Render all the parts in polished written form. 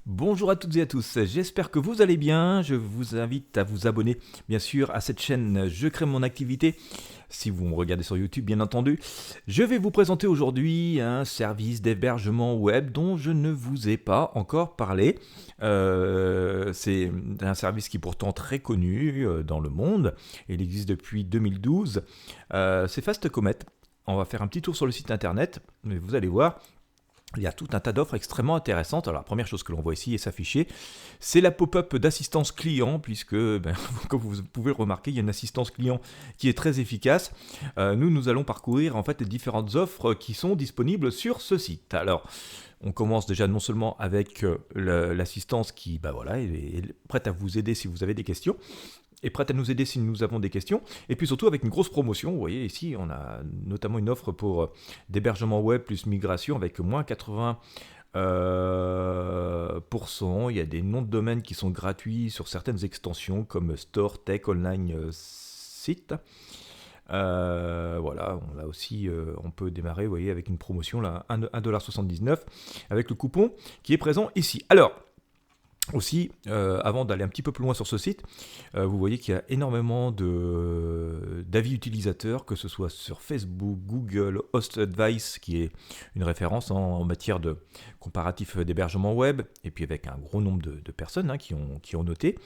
Bonjour à toutes et à tous, j'espère que vous allez bien. Je vous invite à vous abonner bien sûr à cette chaîne Je crée mon activité. Si vous me regardez sur YouTube bien entendu, je vais vous présenter aujourd'hui un service d'hébergement web dont je ne vous ai pas encore parlé. C'est un service qui est pourtant très connu dans le monde. Il existe depuis 2012. C'est FastComet. On va faire un petit tour sur le site internet, mais vous allez voir. Il y a tout un tas d'offres extrêmement intéressantes. Alors la première chose que l'on voit ici et s'afficher, c'est la pop-up d'assistance client, puisque, comme vous pouvez le remarquer, il y a une assistance client qui est très efficace. Nous allons parcourir en fait les différentes offres qui sont disponibles sur ce site. Alors, on commence déjà non seulement avec l'assistance qui est prête à vous aider si vous avez des questions, est prête à nous aider si nous avons des questions, et puis surtout avec une grosse promotion. Vous voyez ici, on a notamment une offre pour d'hébergement web plus migration avec moins 80%. Il y a des noms de domaines qui sont gratuits sur certaines extensions comme Store, Tech, Online, Site. Voilà, on a aussi, on peut démarrer, vous voyez, avec une promotion là, 1,79$ avec le coupon qui est présent ici. Alors, aussi, avant d'aller un petit peu plus loin sur ce site, vous voyez qu'il y a énormément d'avis utilisateurs, que ce soit sur Facebook, Google, Host Advice, qui est une référence en matière de comparatif d'hébergement web, et puis avec un gros nombre de personnes qui ont noté,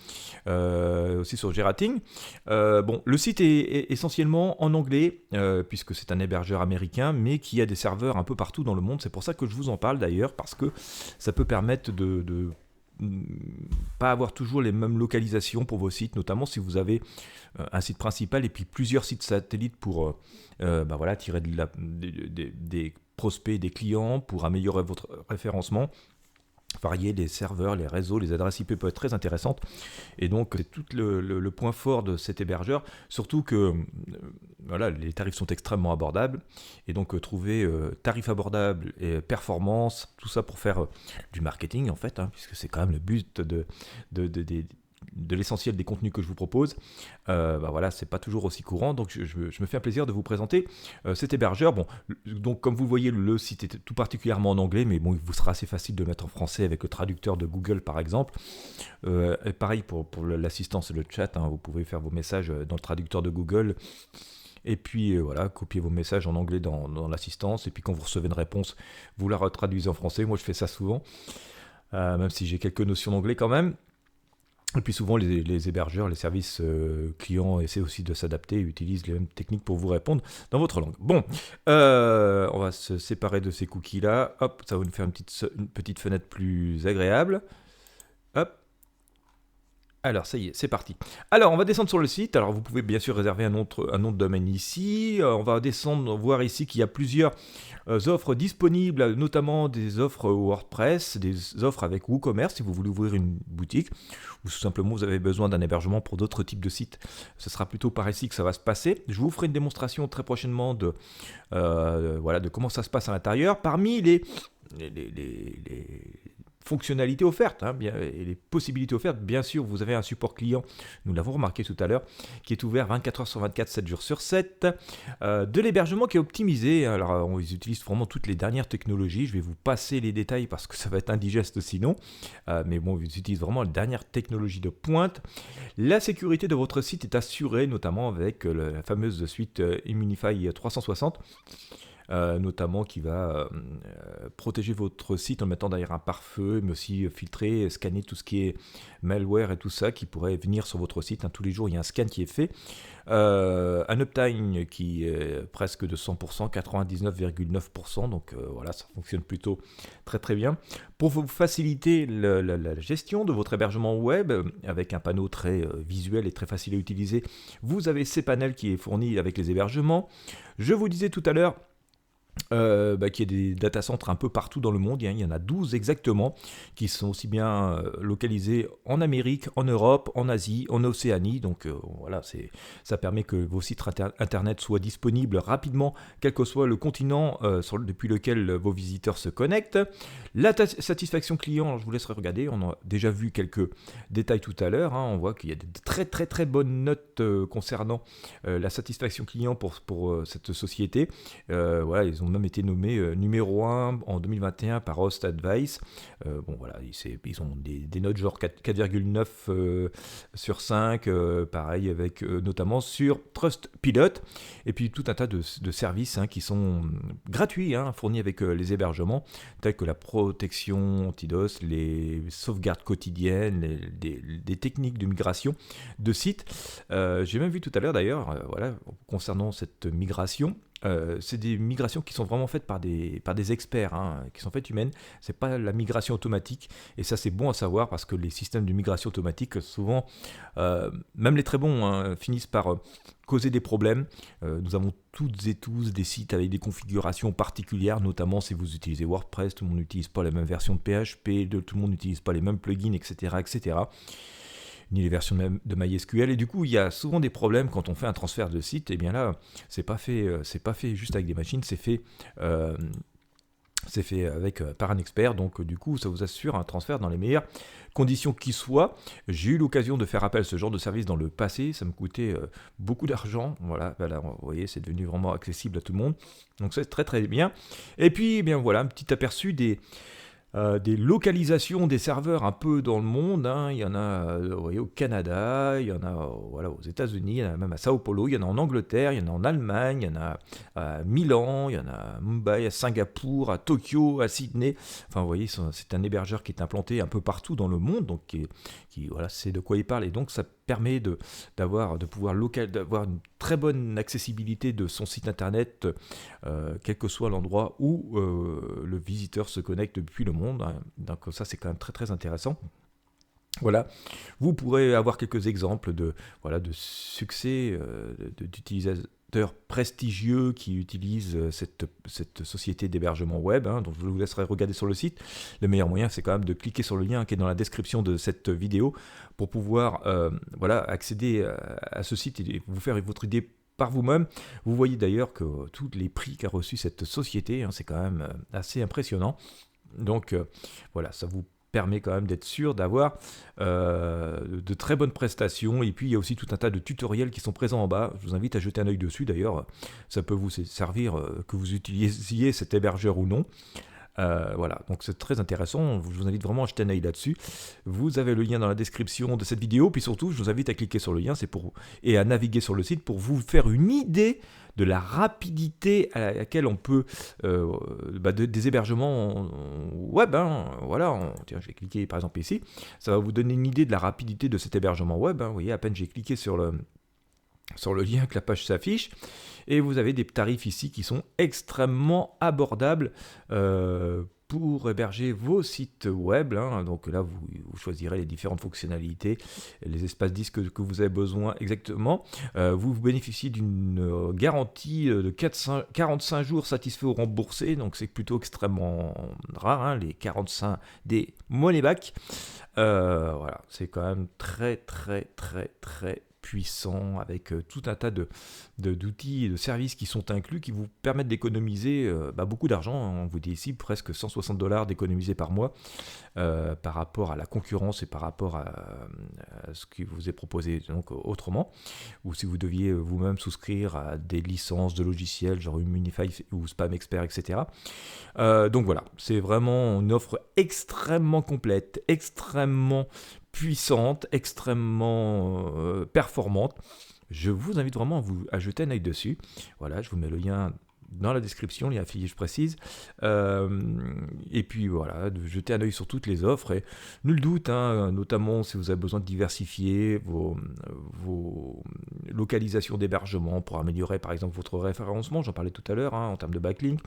aussi sur Gerating. Le site est essentiellement en anglais, puisque c'est un hébergeur américain, mais qui a des serveurs un peu partout dans le monde. C'est pour ça que je vous en parle d'ailleurs, parce que ça peut permettre de pas avoir toujours les mêmes localisations pour vos sites, notamment si vous avez un site principal et puis plusieurs sites satellites pour tirer des prospects, des clients, pour améliorer votre référencement. Varier les serveurs, les réseaux, les adresses IP peuvent être très intéressantes. Et donc, c'est tout le point fort de cet hébergeur. Surtout que les tarifs sont extrêmement abordables. Et donc, trouver tarifs abordables et performance, tout ça pour faire du marketing, en fait, puisque c'est quand même le but de l'essentiel des contenus que je vous propose, c'est pas toujours aussi courant, donc je me fais un plaisir de vous présenter cet hébergeur. Donc comme vous le voyez, le site est tout particulièrement en anglais, mais bon, il vous sera assez facile de le mettre en français avec le traducteur de Google par exemple. Et pareil pour l'assistance et le chat, vous pouvez faire vos messages dans le traducteur de Google. Et puis copier vos messages en anglais dans l'assistance, et puis quand vous recevez une réponse, vous la retraduisez en français. Moi je fais ça souvent, même si j'ai quelques notions d'anglais quand même. Et puis souvent, les hébergeurs, les services clients essaient aussi de s'adapter et utilisent les mêmes techniques pour vous répondre dans votre langue. Bon, on va se séparer de ces cookies-là. Hop, ça va nous faire une petite fenêtre plus agréable. Hop. Alors, ça y est, c'est parti. Alors, on va descendre sur le site. Alors, vous pouvez bien sûr réserver un nom de domaine ici. On va descendre, voir ici qu'il y a plusieurs offres disponibles, notamment des offres WordPress, des offres avec WooCommerce si vous voulez ouvrir une boutique, ou tout simplement vous avez besoin d'un hébergement pour d'autres types de sites. Ce sera plutôt par ici que ça va se passer. Je vous ferai une démonstration très prochainement de comment ça se passe à l'intérieur. Parmi les fonctionnalités offertes et les possibilités offertes, bien sûr, vous avez un support client, nous l'avons remarqué tout à l'heure, qui est ouvert 24h sur 24, 7 jours sur 7, de l'hébergement qui est optimisé. Alors, on utilise vraiment toutes les dernières technologies. Je vais vous passer les détails parce que ça va être indigeste sinon, mais bon, ils utilisent vraiment les dernières technologies de pointe. La sécurité de votre site est assurée, notamment avec la fameuse suite Immunify 360. Notamment qui va protéger votre site en le mettant derrière un pare-feu, mais aussi filtrer, scanner tout ce qui est malware et tout ça qui pourrait venir sur votre site. Tous les jours, il y a un scan qui est fait. Un uptime qui est presque de 100%, 99,9%, donc ça fonctionne plutôt très très bien. Pour vous faciliter la gestion de votre hébergement web, avec un panneau très visuel et très facile à utiliser, vous avez cPanel qui est fourni avec les hébergements. Je vous disais tout à l'heure, qu'il y a des data centers un peu partout dans le monde. Il y en a 12 exactement, qui sont aussi bien localisés en Amérique, en Europe, en Asie, en Océanie. Donc ça permet que vos sites internet soient disponibles rapidement, quel que soit le continent depuis lequel vos visiteurs se connectent. La satisfaction client, alors je vous laisserai regarder, on a déjà vu quelques détails tout à l'heure. On voit qu'il y a de très très très bonnes notes concernant la satisfaction client pour cette société. Ils ont même été nommés numéro 1 en 2021 par Host Advice. Bon voilà, ils ont des notes genre 4,9 sur 5, pareil avec notamment sur Trustpilot, et puis tout un tas de services qui sont gratuits, fournis avec les hébergements, tels que la protection anti-DOS, les sauvegardes quotidiennes, des techniques de migration de sites. J'ai même vu tout à l'heure d'ailleurs, voilà, concernant cette migration, c'est des migrations qui sont vraiment faites par des experts, qui sont faites humaines. C'est pas la migration automatique, et ça c'est bon à savoir parce que les systèmes de migration automatique souvent, même les très bons, finissent par causer des problèmes. Nous avons toutes et tous des sites avec des configurations particulières, notamment si vous utilisez WordPress, tout le monde n'utilise pas la même version de PHP, tout le monde n'utilise pas les mêmes plugins, etc., etc. Ni les versions de MySQL, et du coup il y a souvent des problèmes quand on fait un transfert de site. Et bien là c'est pas fait juste avec des machines, c'est fait par un expert, donc du coup ça vous assure un transfert dans les meilleures conditions qui soient. J'ai eu l'occasion de faire appel à ce genre de service dans le passé, ça me coûtait beaucoup d'argent, voilà, vous voyez, c'est devenu vraiment accessible à tout le monde, donc c'est très très bien. Et puis eh bien voilà, un petit aperçu des localisations des serveurs un peu dans le monde, il y en a vous voyez, au Canada, il y en a voilà, aux États-Unis, il y en a même à Sao Paulo, il y en a en Angleterre, il y en a en Allemagne, il y en a à Milan, il y en a à Mumbai, à Singapour, à Tokyo, à Sydney. Enfin, vous voyez, c'est un hébergeur qui est implanté un peu partout dans le monde, donc qui voilà, c'est de quoi il parle, et donc ça permet d'avoir une très bonne accessibilité de son site internet, quel que soit l'endroit où le visiteur se connecte depuis le monde. Donc ça c'est quand même très très intéressant. Voilà, vous pourrez avoir quelques exemples de succès d'utilisateurs prestigieux qui utilisent cette société d'hébergement web, donc je vous laisserai regarder sur le site. Le meilleur moyen, c'est quand même de cliquer sur le lien qui est dans la description de cette vidéo pour pouvoir accéder à ce site et vous faire votre idée par vous-même. Vous voyez d'ailleurs que tous les prix qu'a reçu cette société, c'est quand même assez impressionnant. Donc voilà, ça vous permet quand même d'être sûr d'avoir de très bonnes prestations. Et puis il y a aussi tout un tas de tutoriels qui sont présents en bas. Je vous invite à jeter un œil dessus. D'ailleurs, ça peut vous servir que vous utilisiez cet hébergeur ou non. Voilà, donc c'est très intéressant. Je vous invite vraiment à jeter un œil là-dessus. Vous avez le lien dans la description de cette vidéo. Puis surtout, je vous invite à cliquer sur le lien, et à naviguer sur le site pour vous faire une idée de la rapidité à laquelle on peut des hébergements web. Voilà, tiens, je vais cliquer par exemple ici. Ça va vous donner une idée de la rapidité de cet hébergement web. Vous voyez, à peine j'ai cliqué sur le lien que la page s'affiche, et vous avez des tarifs ici qui sont extrêmement abordables pour héberger vos sites web. Donc là vous choisirez les différentes fonctionnalités, les espaces disques que vous avez besoin exactement. Vous bénéficiez d'une garantie de 45 jours satisfaits ou remboursés, donc c'est plutôt extrêmement rare, les 45 des money back. Voilà, c'est quand même très très très très puissant, avec tout un tas d'outils et de services qui sont inclus, qui vous permettent d'économiser beaucoup d'argent. On vous dit ici presque $160 d'économiser par mois par rapport à la concurrence et par rapport à ce qui vous est proposé donc autrement, ou si vous deviez vous-même souscrire à des licences de logiciels genre Humanify ou Spam Expert, etc. Donc voilà, c'est vraiment une offre extrêmement complète, extrêmement puissante, extrêmement performante. Je vous invite vraiment à jeter un œil dessus. Voilà, je vous mets le lien dans la description, lien affilié, je précise. Et puis voilà, de jeter un œil sur toutes les offres. Et nul doute, notamment si vous avez besoin de diversifier vos localisations d'hébergement pour améliorer par exemple votre référencement, j'en parlais tout à l'heure, en termes de backlink,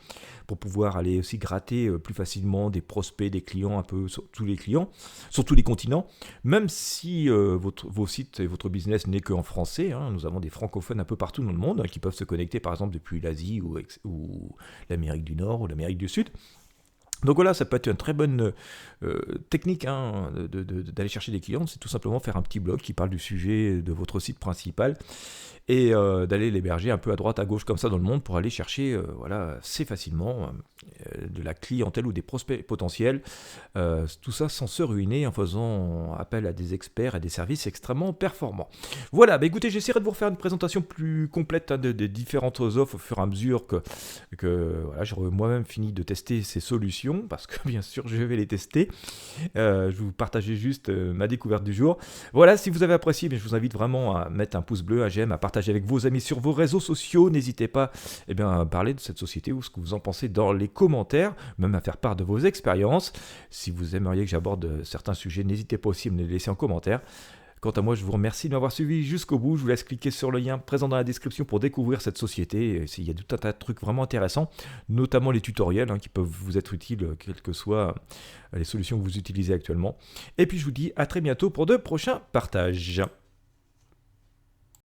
pour pouvoir aller aussi gratter plus facilement des prospects, des clients, un peu sur tous les clients, sur tous les continents, même si vos sites et votre business n'est qu'en français. Nous avons des francophones un peu partout dans le monde qui peuvent se connecter par exemple depuis l'Asie ou l'Amérique du Nord ou l'Amérique du Sud. Donc voilà, ça peut être une très bonne technique hein, d'aller chercher des clients. C'est tout simplement faire un petit blog qui parle du sujet de votre site principal et d'aller l'héberger un peu à droite, à gauche comme ça dans le monde pour aller chercher voilà, assez facilement de la clientèle ou des prospects potentiels. Tout ça sans se ruiner en faisant appel à des experts et des services extrêmement performants. Voilà, bah écoutez, j'essaierai de vous refaire une présentation plus complète hein, des différentes offres au fur et à mesure que voilà, j'aurai moi-même fini de tester ces solutions parce que bien sûr je vais les tester. Je vais vous partager juste ma découverte du jour. Voilà, si vous avez apprécié, je vous invite vraiment à mettre un pouce bleu, un j'aime, à partager avec vos amis sur vos réseaux sociaux. N'hésitez pas à parler de cette société ou ce que vous en pensez dans les commentaires, même à faire part de vos expériences. Si vous aimeriez que j'aborde certains sujets, n'hésitez pas aussi à me les laisser en commentaire. Quant à moi, je vous remercie de m'avoir suivi jusqu'au bout. Je vous laisse cliquer sur le lien présent dans la description pour découvrir cette société. Il y a tout un tas de trucs vraiment intéressants, notamment les tutoriels qui peuvent vous être utiles, quelles que soient les solutions que vous utilisez actuellement. Et puis je vous dis à très bientôt pour de prochains partages.